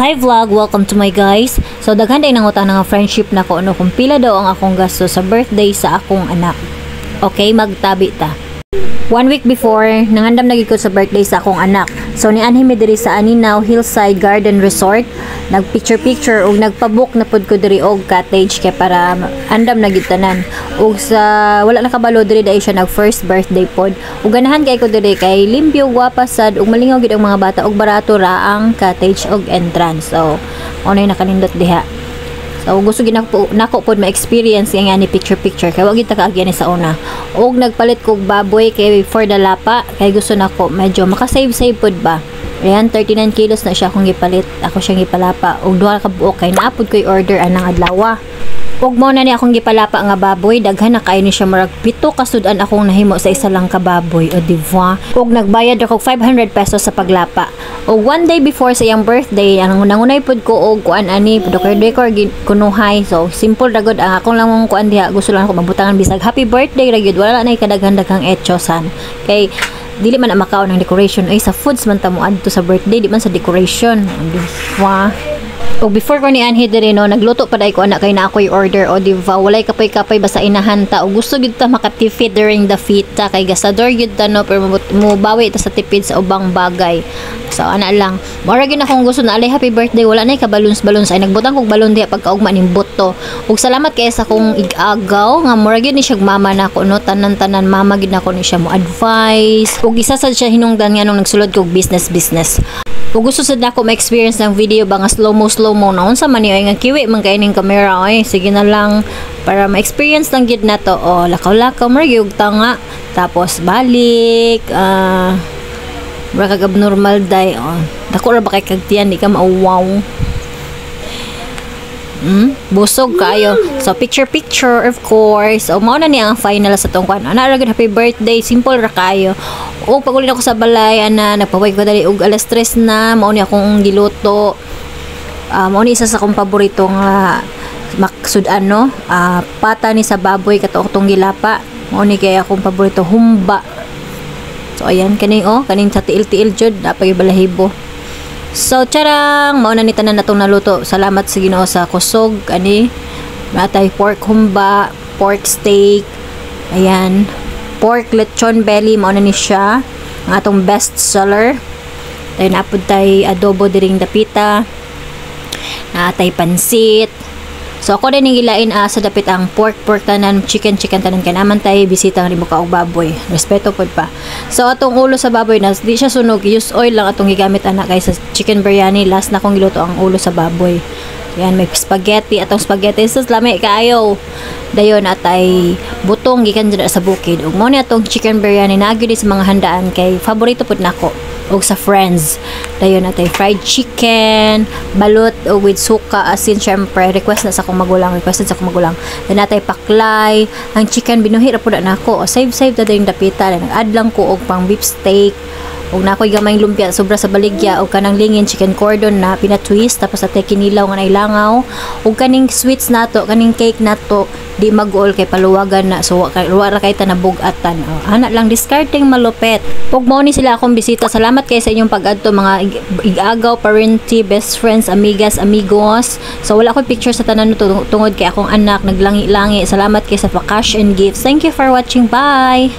Hi vlog, welcome to my guys. So daghan day nangutan nga friendship na ko ano kung pila daw ang akong gasto sa birthday sa akong anak. Okay, magtabi ta. 1 week before, nangandam na gid ko sa birthday sa akong anak. So nianhi mi diri sa Aninaw Hillside Garden Resort. Nagpicture og nagpabook na pud ko diri og cottage kay para andam na gid tanan. Og sa wala na kabalo diri dai siya nag first birthday pod. Ug ganahan kay ko diri kay limpyo, gwapa sad ug malingaw gid ang mga bata ug barato ra ang cottage og entrance. So unay nakanindot diha. So gusto gid nako pod ma-experience nga ni picture kay wa gid ta kaagyan ni sa una. Og nagpalit kog baboy kay for the lapa kay gusto nako medyo makasave pod ba. Ayan, 39 kilos na siya akong gipalit. Ako siyang gipalapa. Og duha ka buok kay naapod ko'y order anang adlaw. Og mo na ni akong gipalapa nga baboy, daghan na kay ni siya murag 7 kasudan akong nahimo sa isa lang ka baboy. O diva. Og nagbayad ako 500 pesos sa paglapa. Og one day before sa iyang birthday, ang nangunay pod ko og kuan ani, dekor kunuhay. So simple ra gud ang akong lang kuan diha. Gusto lang ako mabutangan bisag happy birthday ra gud. Wala na kadaghan-daghang etyosan. Kay dili man ang makaon ng decoration ay sa foods man tamo adto sa birthday di man sa decoration. Diba? O before ko ni anhi diri no nagluto pa dai ko anak kay na ako'y order o diba walay kapoy-kapoy basta inahan ta o gusto gyud ta makatipid during the feet ta kay gasador gyud ta no pero mubawi ta sa tipid sa ubang bagay. So ana lang mora gyud akong gusto na alay happy birthday wala nay ka balloons ay nagbutang kog balon diha pagkaugma ning boto. Ug salamat kay sa kong igagaw nga mora gyud ni siya mama nako no tanan-tanan mama gyud nako ni siya mo advice ug isa sad siya hinungdan nga nung nagsulod kog business. Ug gusto sad nako ma-experience ng video ba nga slow mo na unsa man niyo nga kiwi man kay ning camera ay sige na lang para ma-experience lang gid nato o lakaw-lakaw mo gyud tanga tapos balik mura kag abnormal day dako ra ba kay kagtiyan di ka mauwaw busog kayo. So picture of course. O mao na ni ang final sa tong kwan. Ana ra gud happy birthday, simple ra kayo. O pag uli ako sa balay ana nagpaway ko dali og alas 3 na mao ni akong giluto. Mao ni isa sa akong paborito nga maksudan no. Pata ni sa baboy kato tong gilapa. Mao ni kay akong paborito humba. So ayan kaning kaning sa tiil-tiil jud dapat balahibo. So charang mao na ni tanan natong naluto. Salamat sa Ginoo sa kusog ani. Natay pork humba, pork steak. Ayan. Pork lechon belly mao na ni siya. Ang atong best seller. Tay napud tay adobo diring dapita. Natay pansit. So ako din gilain sa dapit ang pork tanan, chicken tanan kay naman tay bisita nga muka og baboy. Respeto pod pa. So atong ulo sa baboy na di siya sunog, use oil lang atong gigamit ana kay sa chicken biryani last na kong giluto ang ulo sa baboy. Yan may spaghetti atong spaghetti sus lami kaayo. Dayon atay butong gikan dira sa bukid. Ug mao ni atong chicken biryani naagyo sa mga handaan kay paborito pod nako og sa friends. Dayon natay fried chicken, balot og with suka asin syempre request sa akong magulang. Then natay paklay, ang chicken binuhi ra pud nako. Save ta ding dapita nag-add lang ko og pang beef steak. Og nakoy gamay lumpia sobra sa baligya og kanang lingin chicken cordon na pina-twist tapos atay kinilaw nga nailangaw og kaning sweets nato kaning cake nato di mag-all kay paluwagan na so wa ra kay tanabugatan. Ana lang discarding malupet. Ug mao ni sila akong bisita. Salamat kay sa inyong pag-adto mga igagaw, parenti, best friends, amigas, amigos. So wala ko picture sa tanan tungod kay akong anak naglangi-langi. Salamat kay sa pa cash and gifts. Thank you for watching. Bye.